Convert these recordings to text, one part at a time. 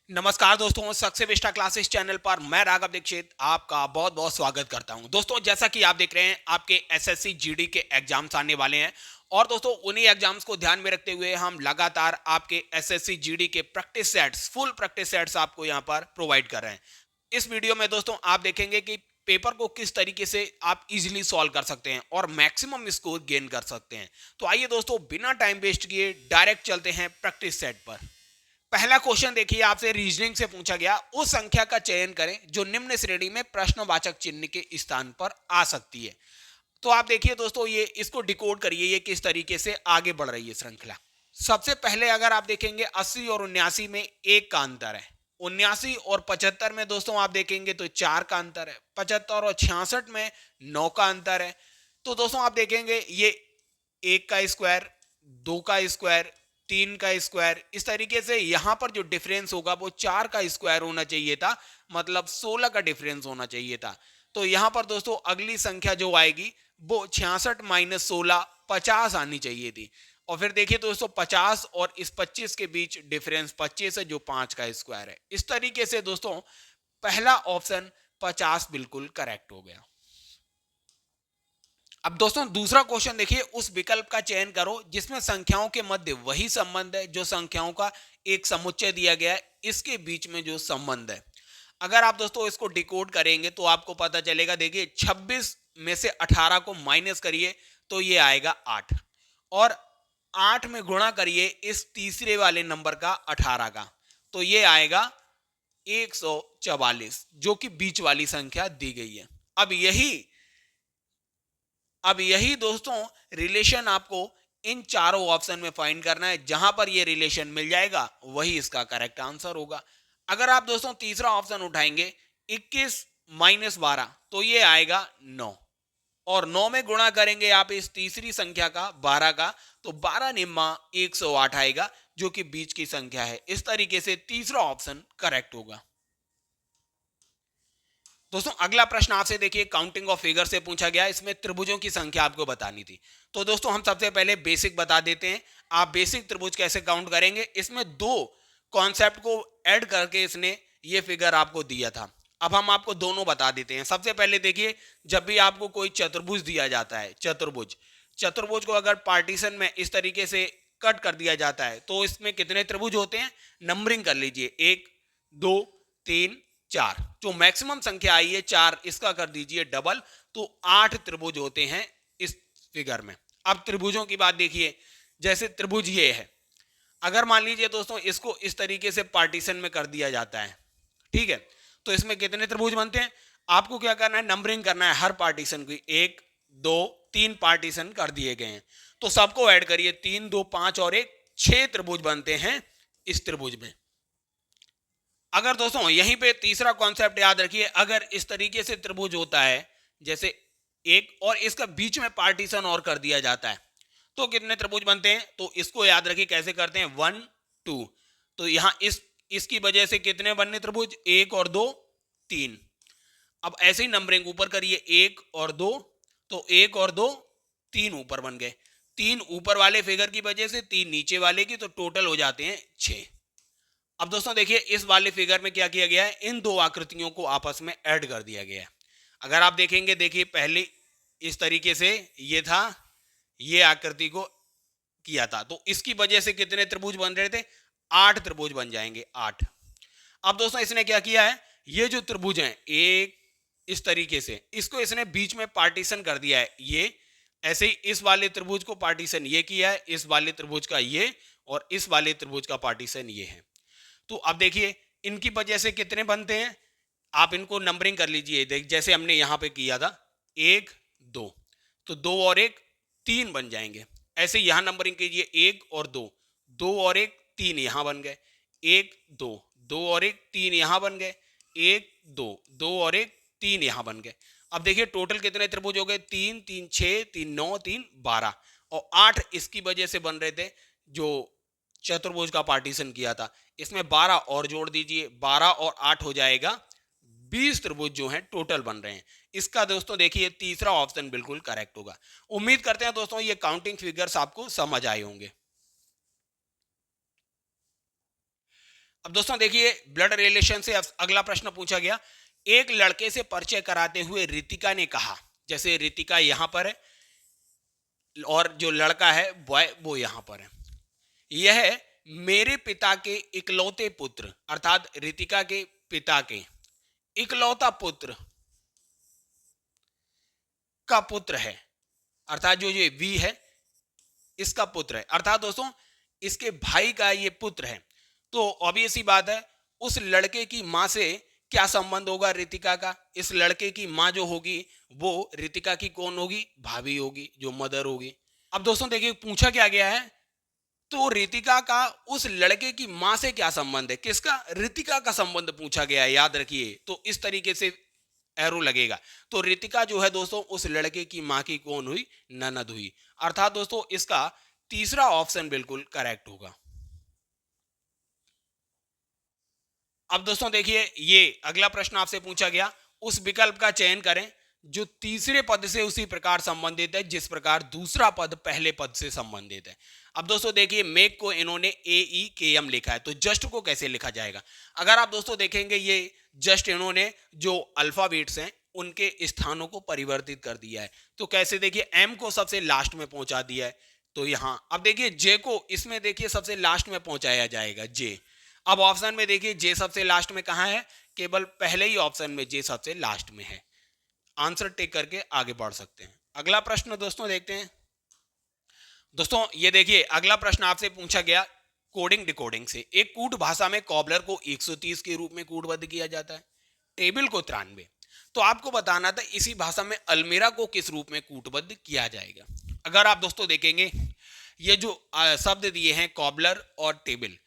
नमस्कार दोस्तों, success Vista classes channel पर मैं राघव दीक्षित आपका बहुत बहुत स्वागत करता हूं। दोस्तों, जैसा कि आप देख रहे हैं, आपके एसएससी जीडी के एग्जाम्स आने वाले हैं और दोस्तों उन्हीं एग्जाम्स को ध्यान में रखते हुए हम लगातार आपके एसएससी जीडी के practice sets, full practice sets आपको यहां पर प्रोवाइड कर रहे हैं। इस वीडियो में दोस्तों आप देखेंगे कि पेपर को किस तरीके से आप इजीली सॉल्व कर सकते हैं और मैक्सिमम स्कोर गेन कर सकते हैं। तो आइए दोस्तों, बिना टाइम वेस्ट किए डायरेक्ट चलते हैं प्रैक्टिस सेट पर। पहला क्वेश्चन देखिए, आपसे रीजनिंग से पूछा गया, उस संख्या का चयन करें जो निम्न श्रेणी में प्रश्नवाचक चिन्ह के स्थान पर आ सकती है। तो आप देखिए दोस्तों, ये इसको डिकोड करिए, ये किस तरीके से आगे बढ़ रही है श्रृंखला। सबसे पहले अगर आप देखेंगे 80 और 79 में एक का अंतर है। 79 और 75 में दोस्तों आप देखेंगे तो 4 का अंतर है। 75 और 66 में 9 का अंतर है। तो दोस्तों आप देखेंगे ये एक का स्क्वायर, दो का स्क्वायर, तीन का स्क्वायर, इस तरीके से यहां पर जो डिफरेंस होगा वो 4 का स्क्वायर होना चाहिए था, मतलब 16 का डिफरेंस होना चाहिए था। तो यहां पर दोस्तों अगली संख्या जो आएगी वो 66 माइनस 16 50 आनी चाहिए थी। और फिर देखिए दोस्तों 50 और इस 25 के बीच डिफरेंस 25 है जो 5 का स्क्वायर है। इस तरीके से दोस्तों पहला ऑप्शन 50 बिल्कुल करेक्ट हो गया। अब दोस्तों दूसरा क्वेश्चन देखिए, उस विकल्प का चयन करो जिसमें संख्याओं के मध्य वही संबंध है जो संख्याओं का एक समुच्चय दिया गया है, इसके बीच में जो संबंध है। अगर आप दोस्तों इसको डिकोड करेंगे तो आपको पता चलेगा। देखिए 26 में से 18 को माइनस करिए तो ये आएगा 8, और 8 में गुणा करिए इस तीसरे वाले नंबर का 18 का, तो ये आएगा 144, जो कि बीच वाली संख्या दी गई है। अब यही दोस्तों रिलेशन आपको इन चारों ऑप्शन में फाइंड करना है। जहां पर ये रिलेशन मिल जाएगा वही इसका करेक्ट आंसर होगा। अगर आप दोस्तों तीसरा ऑप्शन उठाएंगे 21 माइनस 12, तो ये आएगा 9, और 9 में गुणा करेंगे आप इस तीसरी संख्या का 12 का, तो 12 निम्मा 108 आएगा, जो कि बीच की संख्या है। इस तरीके से तीसरा ऑप्शन करेक्ट होगा। दोस्तों अगला प्रश्न आपसे देखिए काउंटिंग ऑफ फिगर से पूछा गया। इसमें त्रिभुजों की संख्या आपको बतानी थी। तो दोस्तों हम सबसे पहले बेसिक बता देते हैं। आप बेसिक त्रिभुज कैसे काउंट करेंगे, इसमें दो कॉन्सेप्ट को ऐड करके इसने ये फिगर आपको दिया था। अब हम आपको दोनों बता देते हैं। सबसे पहले देखिए, जब भी आपको कोई चतुर्भुज दिया जाता है, चतुर्भुज को अगर पार्टीशन में इस तरीके से कट कर दिया जाता है तो इसमें कितने त्रिभुज होते हैं, नंबरिंग कर लीजिए, 1 2 3 4। जो मैक्सिमम संख्या आई है 4, इसका कर दीजिए डबल, तो 8 त्रिभुज होते हैं इस फिगर में। अब त्रिभुजों की बात देखिए, जैसे त्रिभुज ये है, अगर मान लीजिए दोस्तों इसको इस तरीके से पार्टीशन में कर दिया जाता है, ठीक है, तो इसमें कितने त्रिभुज बनते हैं। आपको क्या करना है, नंबरिंग करना है हर पार्टीशन की। 1 2 3 पार्टीशन कर दिए गए हैं, तो सबको ऐड करिए, 3 2 5 और 1 6 त्रिभुज बनते हैं इस त्रिभुज में। अगर दोस्तों यहीं पे तीसरा कॉन्सेप्ट याद रखिए, अगर इस तरीके से त्रिभुज होता है, जैसे एक और इसका बीच में पार्टीशन और कर दिया जाता है, तो कितने त्रिभुज बनते हैं, तो इसको याद रखिए कैसे करते हैं, 1 2। तो यहां इसकी वजह से कितने बनने त्रिभुज, 1 और 2 3। अब ऐसे ही नंबरिंग ऊपर करिए, 1 और 2, तो 1 और 2 3 ऊपर बन गए। 3 ऊपर वाले फिगर की वजह से 3 नीचे वाले की, तो टोटल हो जाते हैं 6। अब दोस्तों देखिए इस वाले फिगर में क्या किया गया है, इन दो आकृतियों को आपस में ऐड कर दिया गया है। अगर आप देखेंगे, देखिए पहले इस तरीके से ये था, ये आकृति को किया था, तो इसकी वजह से कितने त्रिभुज बन रहे थे, 8 त्रिभुज बन जाएंगे, 8। अब दोस्तों इसने क्या किया है, ये जो त्रिभुज है एक इस तरीके से, इसको इसने बीच में पार्टीशन कर दिया है। ये ऐसे ही इस वाले त्रिभुज को पार्टीशन ये किया है, इस वाले त्रिभुज का ये, और इस वाले त्रिभुज का पार्टीशन ये है। तो अब देखिए इनकी वजह से कितने बनते हैं, आप इनको नंबरिंग कर लीजिए। देख जैसे हमने यहां पे किया था, 1 2, तो 2 और 1 3 बन जाएंगे। ऐसे यहां नंबरिंग कीजिए, 1 और 2, 2 और 1 3 यहां बन गए, 1 2, 2 और 1 3 यहां बन गए, 1 2, 2 और 1 3 यहां बन गए। अब देखिए टोटल कितने त्रिभुज हो गए, 3 3 6 3 9 3 12, और 8 इसकी वजह से बन रहे थे जो चतुर्भुज का पार्टीशन किया था। इसमें 12 और जोड़ दीजिए, 12 और 8 हो जाएगा 20 त्रिभुज जो हैं टोटल बन रहे हैं। इसका दोस्तों देखिए तीसरा ऑप्शन बिल्कुल करेक्ट होगा। उम्मीद करते हैं दोस्तों ये काउंटिंग फिगर्स आपको समझ आए होंगे। अब दोस्तों देखिए ब्लड रिलेशन से अगला प्रश्न पूछा गया, एक लड़के से परिचय कराते हुए रितिका ने कहा, जैसे रितिका यहां पर है और जो लड़का है बॉय वो यहां पर है, यह मेरे पिता के इकलौते पुत्र, अर्थात रितिका के पिता के इकलौता पुत्र का पुत्र है, अर्थात जो ये वी है इसका पुत्र है, अर्थात दोस्तों इसके भाई का ये पुत्र है। तो ऑब्वियस सी बात है उस लड़के की मां से क्या संबंध होगा रितिका का, इस लड़के की मां जो होगी वो रितिका की कौन होगी, भाभी होगी, जो मदर होगी। अब दोस्तों देखिए पूछा क्या गया है, तो रितिका का उस लड़के की मां से क्या संबंध है, किसका, रितिका का संबंध पूछा गया है, याद रखिए। तो इस तरीके से एरो लगेगा, तो रितिका जो है दोस्तों उस लड़के की मां की कौन हुई, ननद हुई, अर्थात दोस्तों इसका तीसरा ऑप्शन बिल्कुल करेक्ट होगा। अब दोस्तों देखिए ये अगला प्रश्न आपसे पूछा गया, उस विकल्प का चयन करें जो तीसरे पद से उसी प्रकार संबंधित है जिस प्रकार दूसरा पद पहले पद से संबंधित है। अब दोस्तों देखिए मेक को इन्होंने ए ई के एम लिखा है, तो जस्ट को कैसे लिखा जाएगा। अगर आप दोस्तों देखेंगे ये जस्ट इन्होंने जो अल्फाबेट्स हैं उनके स्थानों को परिवर्तित कर दिया है, तो कैसे, देखिए एम को सबसे लास्ट में पहुंचा दिया है, तो यहां अब देखिए जे को इसमें देखिए सबसे लास्ट में पहुंचाया जाएगा जे। अब ऑप्शन में देखिए जे सबसे लास्ट में कहां है, केवल पहले ही ऑप्शन में जे सबसे लास्ट में है। आंसर टिक करके आगे बढ़ सकते हैं। अगला प्रश्न दोस्तों देखते हैं। दोस्तों ये देखिए अगला प्रश्न आपसे पूछा गया कोडिंग डिकोडिंग से, एक कूट भाषा में कॉबलर को 130 के रूप में कूटबद्ध किया जाता है, टेबल को 93। तो आपको बताना था इसी भाषा में अलमीरा को किस रूप में कूटबद्ध किया जाएगा। अगर आप दोस्तों देखेंगे ये जो शब्द दिए हैं कॉबलर और टेबल,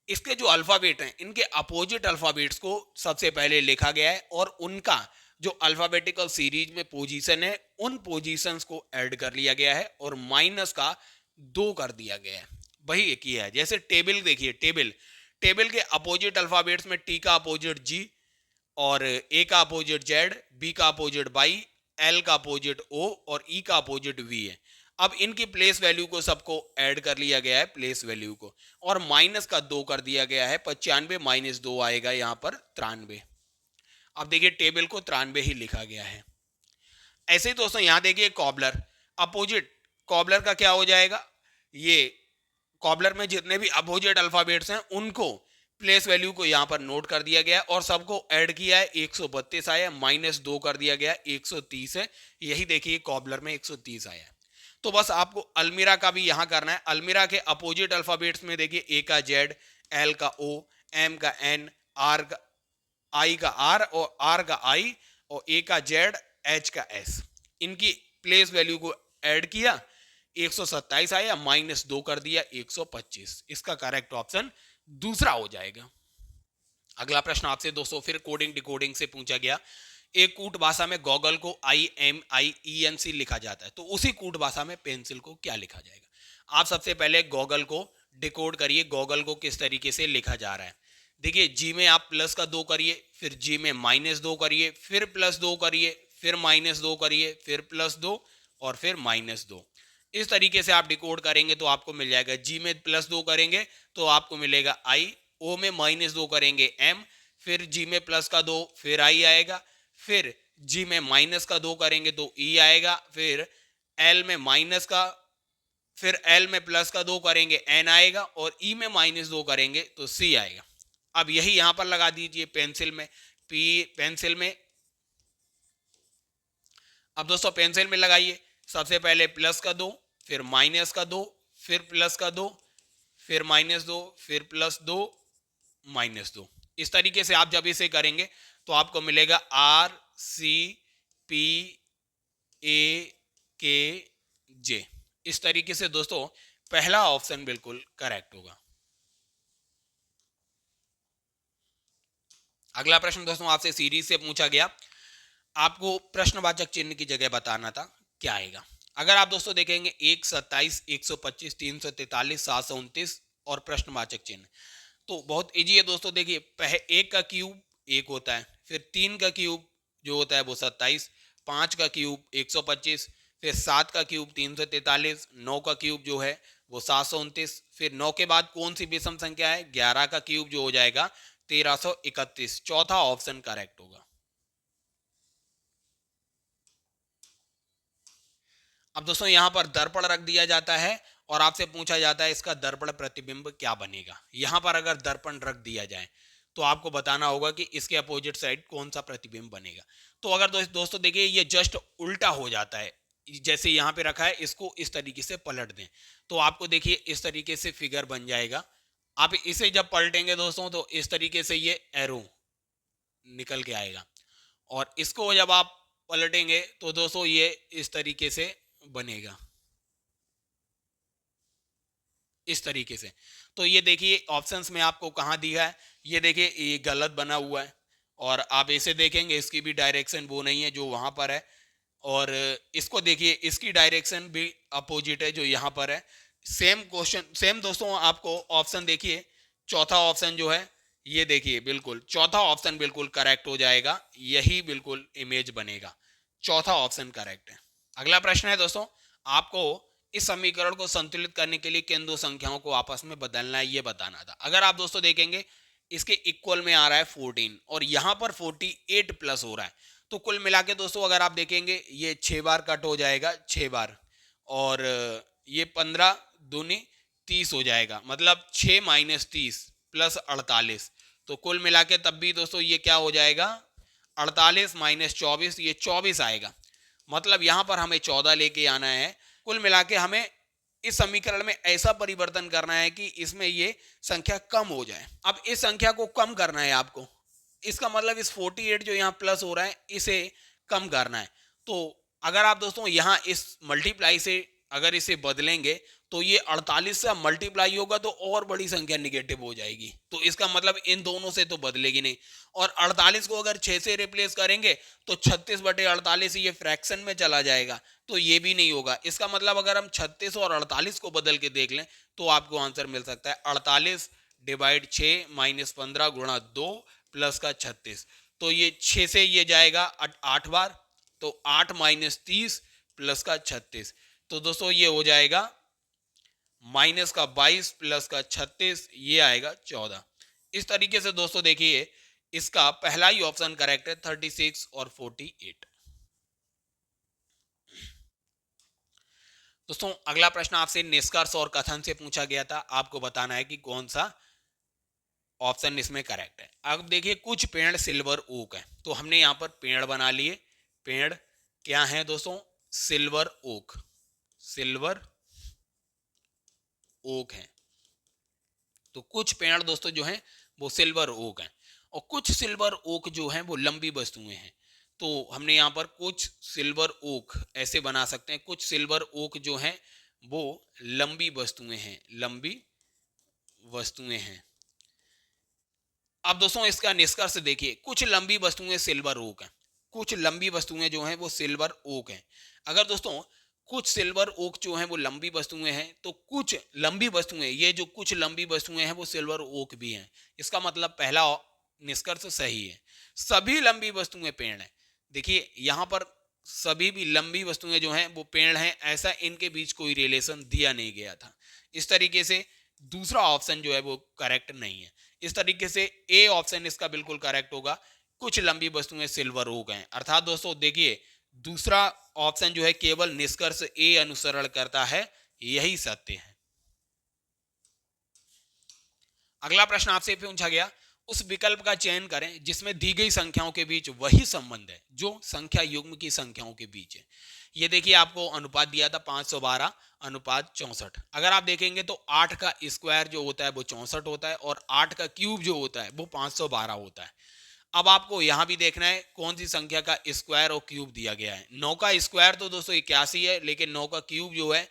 इसके जो अल्फाबेट हैं इनके अपोजिट अल्फाबेट्स को सबसे पहले लिखा गया है और उनका जो अल्फाबेटिकल सीरीज में पोजीशन है उन पोजीशंस को ऐड कर लिया गया है और माइनस का 2 कर दिया गया है, वही किया है। जैसे टेबल देखिए, टेबल टेबल के अपोजिट अल्फाबेट्स में टी का अपोजिट जी और ए का अपोजिट जेड, बी का अपोजिट बाई, एल का अपोजिट ओ और ई का अपोजिट वी है। अब इनकी प्लेस वैल्यू को सबको ऐड कर लिया गया है, प्लेस वैल्यू को, और माइनस का 2 कर दिया गया है, 95 माइनस 2 आएगा यहाँ पर 93। अब देखिए टेबल को 93 ही लिखा गया है। ऐसे ही दोस्तों यहां देखिए कॉबलर, अपोजिट कॉबलर का क्या हो जाएगा, ये कॉबलर में जितने भी अपोजिट अल्फाबेट्स हैं उनको प्लेस वैल्यू को यहां पर नोट कर दिया गया और सबको ऐड किया है, 132 आया, माइनस 2 कर दिया गया, 130 है। यही देखिए कॉबलर में 130 आया है। तो बस आपको अलमीरा का भी यहां करना है। अलमीरा के अपोजिट अल्फाबेट्स में देखिए ए का जेड, एल का ओ, एम का एन, आर का आई का आर और आर का आई और ए का जेड, एच का एस, इनकी प्लेस वैल्यू को ऐड किया, 127 आया, माइनस 2 कर दिया, 125। इसका करेक्ट ऑप्शन दूसरा हो जाएगा। अगला प्रश्न आपसे दोस्तों फिर कोडिंग डिकोडिंग से पूछा गया, एक कूट भाषा में गॉगल को IMIENC लिखा जाता है, तो उसी कूट भाषा में पेंसिल को क्या लिखा जाएगा। आप सबसे पहले गॉगल को डिकोड करिए, गॉगल को किस तरीके से लिखा जा रहा है। देखिए जी में आप प्लस का 2 करिए, फिर जी में माइनस 2 करिए, फिर प्लस 2 करिए, फिर माइनस 2 करिए, फिर प्लस 2 और फिर माइनस 2। इस तरीके से आप डिकोड करेंगे तो आपको मिल जाएगा, जी में प्लस 2 करेंगे तो आपको मिलेगा आई, ओ में माइनस 2 करेंगे एम, फिर जी में प्लस का 2 फिर आई आएगा, फिर जी में माइनस का 2 करेंगे तो ई आएगा, फिर एल में माइनस का, फिर एल में प्लस का 2 करेंगे एन आएगा और ई में माइनस 2 करेंगे तो सी आएगा। अब यही यहां पर लगा दीजिए पेंसिल में, पेंसिल में। अब दोस्तों पेंसिल में लगाइए, सबसे पहले प्लस का 2, फिर माइनस का 2, फिर प्लस का 2, फिर माइनस 2, फिर प्लस 2, माइनस 2। इस तरीके से आप जब इसे करेंगे तो आपको मिलेगा RCPAKJ। इस तरीके से दोस्तों पहला ऑप्शन बिल्कुल करेक्ट होगा। अगला प्रश्न दोस्तों आपसे सीरीज से पूछा गया, आपको प्रश्नवाचक चिन्ह की जगह बताना था, क्या आएगा। अगर आप दोस्तों देखेंगे 1, 27, 125, 343, 729 और प्रश्नवाचक चिन्ह, तो बहुत इजी है दोस्तों। देखिए एक का क्यूब 1 होता है, फिर 3 का क्यूब जो होता है वो 27, 5 का क्यूब 125, फिर 7 का क्यूब 343, 9 का क्यूब जो है वो 729। फिर 9 के बाद कौन सी विषम संख्या है, 11 का क्यूब जो हो जाएगा 1331। चौथा ऑप्शन करेक्ट होगा। अब दोस्तों यहां पर दर्पण रख दिया जाता है और आपसे पूछा जाता है इसका दर्पण प्रतिबिंब क्या बनेगा। यहां पर अगर दर्पण रख दिया जाए तो आपको बताना होगा कि इसके अपोजिट साइड कौन सा प्रतिबिंब बनेगा। तो अगर दोस्तों देखिए ये जस्ट उल्टा हो जाता है, जैसे यहाँ पे रखा है इसको इस तरीके से पलट दें तो आपको देखिए इस तरीके से फिगर बन जाएगा। आप इसे जब पलटेंगे दोस्तों तो इस तरीके से ये एरो निकल के आएगा और इसको जब आप पलटेंगे तो दोस्तों ये इस तरीके से बनेगा, इस तरीके से। तो ये देखिए ऑप्शंस में आपको कहाँ दिया है, ये देखिए ये गलत बना हुआ है और आप इसे देखेंगे इसकी भी डायरेक्शन वो नहीं है जो वहां पर है और इसको देखिए इसकी डायरेक्शन भी अपोजिट है जो यहाँ पर है। सेम क्वेश्चन सेम दोस्तों आपको ऑप्शन देखिए चौथा ऑप्शन जो है ये देखिए बिल्कुल चौथा ऑप्शन बिल्कुल करेक्ट हो जाएगा, यही बिल्कुल इमेज बनेगा, चौथा ऑप्शन करेक्ट है। अगला प्रश्न है दोस्तों, आपको इस समीकरण को संतुलित करने के लिए किन दो संख्याओं को आपस में बदलना है ये बताना था। अगर आप दोस्तों देखेंगे इसके इक्वल में आ रहा है 14 और यहां पर 48 प्लस हो रहा है तो कुल मिला के दोस्तों अगर आप देखेंगे ये 6 बार कट हो जाएगा, 6 बार, और ये 15 दूनी 30 हो जाएगा, मतलब 6 माइनस 30 प्लस 48। तो कुल मिला के तब भी दोस्तों ये क्या हो जाएगा, 48 माइनस 24, ये 24 आएगा। मतलब यहां पर हमें 14 लेके आना है। कुल मिला के हमें इस समीकरण में ऐसा परिवर्तन करना है कि इसमें ये संख्या कम हो जाए। अब इस संख्या को कम करना है आपको, इसका मतलब इस 48 जो यहाँ प्लस हो रहा है इसे कम करना है। तो अगर आप दोस्तों यहाँ इस मल्टीप्लाई से अगर इसे बदलेंगे तो ये 48 से मल्टीप्लाई होगा तो और बड़ी संख्या निगेटिव हो जाएगी, तो इसका मतलब इन दोनों से तो बदलेगी नहीं। और 48 को अगर 6 से रिप्लेस करेंगे तो 36/48 ये फ्रैक्शन में चला जाएगा, तो ये भी नहीं होगा। इसका मतलब अगर हम 36 और 48 को बदल के देख लें तो आपको आंसर मिल सकता है 48 डिवाइड 6 माइनस 15 गुणा 2 प्लस का 36। तो ये 6 से ये जाएगा 8 बार, तो 8 माइनस 30 प्लस का 36। तो दोस्तों ये हो जाएगा माइनस का 22 प्लस का 36, ये आएगा 14। इस तरीके से दोस्तों देखिए इसका पहला ही ऑप्शन करेक्ट है, 36 और 48। दोस्तों अगला प्रश्न आपसे निष्कर्ष और कथन से पूछा गया था, आपको बताना है कि कौन सा ऑप्शन इसमें करेक्ट है। अब देखिए कुछ पेड़ सिल्वर ओक है, तो हमने यहां पर पेड़ बना लिए। पेड़ क्या है दोस्तों, सिल्वर ओक, सिल्वर ओक है। तो कुछ पेड़ दोस्तों जो हैं वो सिल्वर ओक हैं और कुछ सिल्वर ओक जो हैं वो लंबी वस्तुएं हैं। तो हमने यहाँ पर कुछ सिल्वर ओक ऐसे बना सकते हैं, कुछ सिल्वर ओक जो हैं वो लंबी वस्तुएं हैं, लंबी वस्तुएं हैं। अब दोस्तों इसका निष्कर्ष देखिए, कुछ लंबी वस्तुएं सिल्वर ओक हैं, कुछ लंबी वस्तुएं जो हैं वो सिल्वर ओक हैं। अगर दोस्तों कुछ सिल्वर ओक जो हैं वो लंबी वस्तुएं हैं तो कुछ लंबी वस्तुएं, ये जो कुछ लंबी वस्तुएं हैं वो सिल्वर ओक भी हैं। इसका मतलब पहला निष्कर्ष सही है, सभी लंबी वस्तुएं पेड़ हैं। देखिए यहाँ पर सभी भी लंबी वस्तुएं जो हैं वो पेड़ हैं, ऐसा इनके बीच कोई रिलेशन दिया नहीं गया था। इस तरीके से दूसरा ऑप्शन जो है वो करेक्ट नहीं है। इस तरीके से ए ऑप्शन इसका बिल्कुल करेक्ट होगा, कुछ लंबी वस्तुएं सिल्वर हो गए। अर्थात दोस्तों देखिए दूसरा ऑप्शन जो है केवल निष्कर्ष ए अनुसरण करता है, यही सत्य है। अगला प्रश्न आपसे पूछा गया, उस विकल्प का चयन करें जिसमें दी गई संख्याओं के बीच वही संबंध है जो संख्या युग्म की संख्याओं के बीच है। ये देखिए आपको अनुपात दिया था 512 अनुपात 64। अगर आप देखेंगे तो 8 का स्क्वायर जो होता है वो 64 होता है और 8 का क्यूब जो होता है वो 512 होता है। अब आपको यहां भी देखना है कौन सी संख्या का स्क्वायर और क्यूब दिया गया है। 9 का स्क्वायर तो दोस्तों 81 है, लेकिन 9 का क्यूब जो है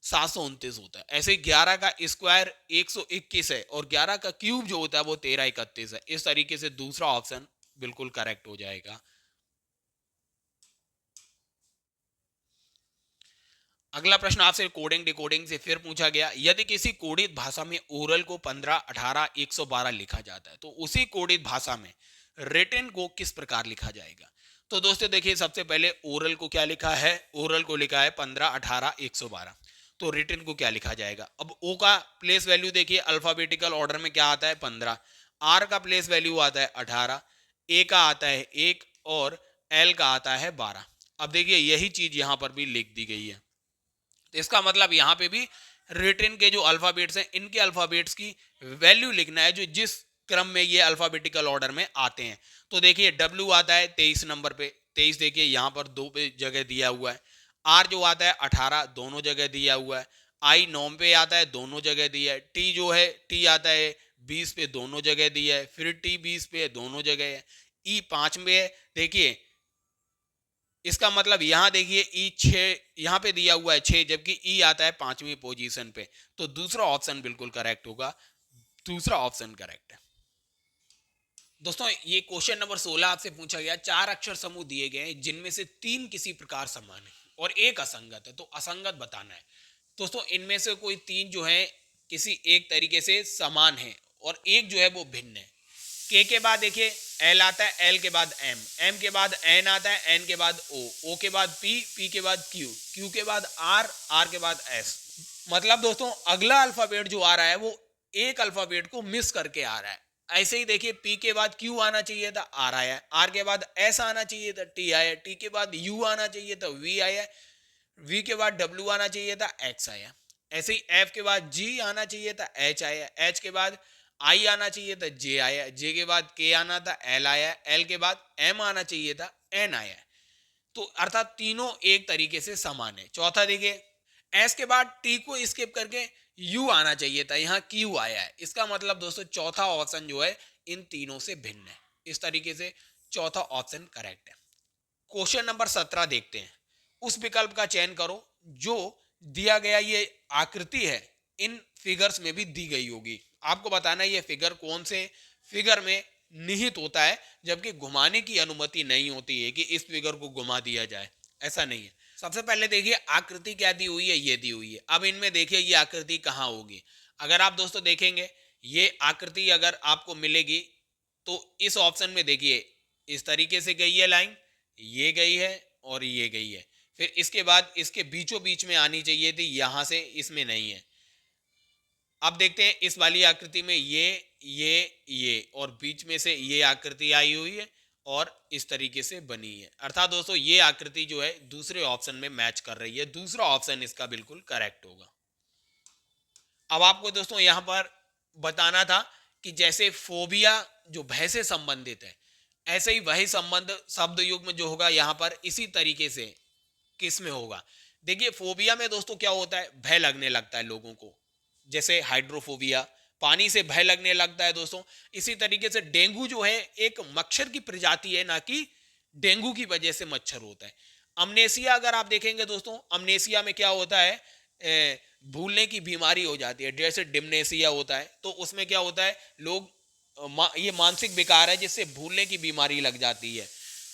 729 होता है। ऐसे 11 का स्क्वायर 121 है और 11 का क्यूब जो होता है वो 1331 है। इस तरीके से दूसरा ऑप्शन बिल्कुल करेक्ट हो जाएगा। अगला प्रश्न आपसे कोडिंग डिकोडिंग से फिर पूछा गया, यदि किसी कोडित भाषा में ओरल को 15, 18, 112 लिखा जाता है तो उसी कोडित भाषा में रिटन को किस प्रकार लिखा जाएगा। तो दोस्तों देखिए सबसे पहले ओरल को क्या लिखा है, ओरल को लिखा है 15, 18, 112। तो रिटन को क्या लिखा जाएगा? अब ओ का प्लेस वैल्यू देखिए अल्फाबेटिकल ऑर्डर में क्या आता है 15, आर का प्लेस वैल्यू आता है 18, ए का आता है 1 और एल का आता है 12। अब देखिए यही चीज यहां पर भी लिख दी गई है। तो इसका मतलब यहाँ पे भी रिटन के जो अल्फाबेट्स हैं इनके अल्फाबेट्स की वैल्यू लिखना है जो जिस क्रम में ये अल्फाबेटिकल ऑर्डर में आते हैं। तो देखिए डब्ल्यू आता है 23 नंबर पे, 23 देखिए यहाँ पर 2 पे जगह दिया हुआ है। आर जो आता है 18 दोनों जगह दिया हुआ है। आई 9 पे आता है दोनों जगह दिया है। टी जो है टी आता है 20 पे दोनों जगह दिया है। फिर टी 20 पे दोनों जगह है। ई 5 में है देखिए, इसका मतलब यहां देखिए ई 6 यहां पे दिया हुआ है 6, जबकि ई आता है 5वीं पोजीशन पे। तो दूसरा ऑप्शन बिल्कुल करेक्ट होगा, दूसरा ऑप्शन करेक्ट है। दोस्तों ये क्वेश्चन नंबर 16 आपसे पूछा गया, 4 अक्षर समूह दिए गए हैं जिनमें से 3 किसी प्रकार समान है और एक असंगत है, तो असंगत बताना है। दोस्तों इनमें से कोई 3 जो है किसी एक तरीके से समान है और एक जो है वो भिन्न है। के बाद देखिए एल आता है, एल के बाद एम, एम के बाद एन आता है, एन के बाद ओ के बाद पी, पी के बाद क्यू, क्यू के बाद आर, आर के बाद एस। मतलब दोस्तों अगला अल्फाबेट जो आ रहा है वो एक अल्फाबेट को मिस करके आ रहा है। ऐसे ही देखिए पी के बाद क्यू आना चाहिए था, आर आया, आर के बाद एस आना चाहिए था, टी आया, टी के बाद यू आना चाहिए था, वी आया, वी के बाद डब्ल्यू आना चाहिए था, एक्स आया। ऐसे ही एफ के बाद जी आना चाहिए था, एच आया, एच के बाद आई आना चाहिए था, जे आया, जे के बाद के आना था, एल आया, एल के बाद एम आना चाहिए था, एन आया। तो अर्थात तीनों एक तरीके से समान है। चौथा देखिए एस के बाद टी को स्किप करके यू आना चाहिए था, यहाँ क्यू आया है। इसका मतलब दोस्तों चौथा ऑप्शन जो है इन तीनों से भिन्न है। इस तरीके से चौथा ऑप्शन करेक्ट है। क्वेश्चन नंबर 17 देखते हैं। उस विकल्प का चयन करो जो दिया गया ये आकृति है इन फिगर्स में भी दी गई होगी। आपको बताना है ये फिगर कौन से फिगर में निहित होता है, जबकि घुमाने की अनुमति नहीं होती है कि इस फिगर को घुमा दिया जाए, ऐसा नहीं है। सबसे पहले देखिए आकृति क्या दी हुई है, ये दी हुई है। अब इनमें देखिए ये आकृति कहाँ होगी। अगर आप दोस्तों देखेंगे ये आकृति अगर आपको मिलेगी तो इस ऑप्शन में देखिए इस तरीके से गई है लाइन, ये गई है और ये गई है। फिर इसके बाद इसके बीचों बीच में आनी चाहिए थी, यहां से इसमें नहीं है। अब देखते हैं इस वाली आकृति में ये और बीच में से ये आकृति आई हुई है और इस तरीके से बनी है। अर्थात दोस्तों ये आकृति जो है दूसरे ऑप्शन में मैच कर रही है। दूसरा ऑप्शन इसका बिल्कुल करेक्ट होगा। अब आपको दोस्तों यहां पर बताना था कि जैसे फोबिया जो भय से संबंधित है, ऐसे ही वही संबंध शब्द युग में जो होगा यहां पर इसी तरीके से किस में होगा। देखिए फोबिया में दोस्तों क्या होता है, भय लगने लगता है लोगों को, जैसे हाइड्रोफोबिया पानी से भय लगने लगता है दोस्तों। इसी तरीके से डेंगू जो है एक मच्छर की प्रजाति है, ना कि डेंगू की वजह से मच्छर होता है। अमनेसिया अगर आप देखेंगे दोस्तों, अमनेसिया में क्या होता है, भूलने की बीमारी हो जाती है। जैसे डिमनेसिया होता है तो उसमें क्या होता है, लोग ये मानसिक विकार है जिससे भूलने की बीमारी लग जाती है।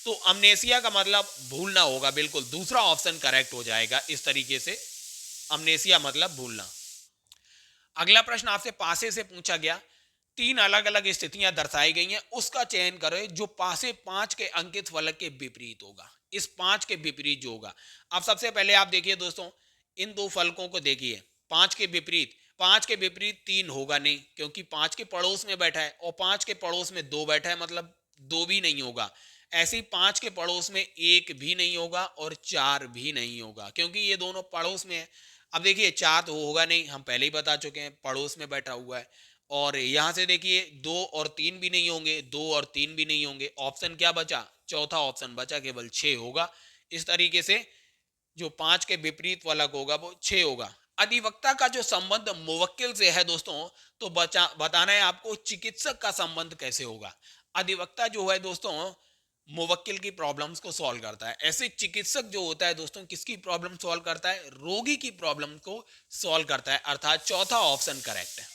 तो अमनेसिया का मतलब भूलना होगा, बिल्कुल दूसरा ऑप्शन करेक्ट हो जाएगा। इस तरीके से अमनेसिया मतलब भूलना। अगला प्रश्न आपसे पासे से पूछा गया, 3 अलग अलग स्थितियां दर्शाई गई हैं, उसका चयन करें जो पासे 5 के अंकित फलक के विपरीत होगा। इस 5 के विपरीत जो होगा, अब सबसे पहले आप देखिए दोस्तों इन दो फलकों को देखिए। 5 के विपरीत, 5 के विपरीत 3 होगा नहीं, क्योंकि 5 के पड़ोस में बैठा है और 5 के पड़ोस में 2 बैठा है, मतलब 2 भी नहीं होगा। ऐसे ही 5 के पड़ोस में 1 भी नहीं होगा और 4 भी नहीं होगा, क्योंकि ये दोनों पड़ोस में है। अब देखिए 4 तो होगा नहीं, हम पहले ही बता चुके हैं, पड़ोस में बैठा हुआ है। और यहां से देखिए 2 और 3 भी नहीं होंगे, 2 और 3 भी नहीं होंगे। ऑप्शन क्या बचा, चौथा ऑप्शन बचा, केवल 6 होगा। इस तरीके से जो 5 के विपरीत फलक होगा वो 6 होगा। अधिवक्ता का जो संबंध मुवक्किल से है दोस्तों, तो बताना है आपको चिकित्सक का संबंध कैसे होगा। अधिवक्ता जो है दोस्तों मुवक्किल की प्रॉब्लम्स को सॉल्व करता है। ऐसे चिकित्सक जो होता है दोस्तों किसकी प्रॉब्लम सॉल्व करता है, रोगी की प्रॉब्लम को सॉल्व करता है। अर्थात चौथा ऑप्शन करेक्ट है।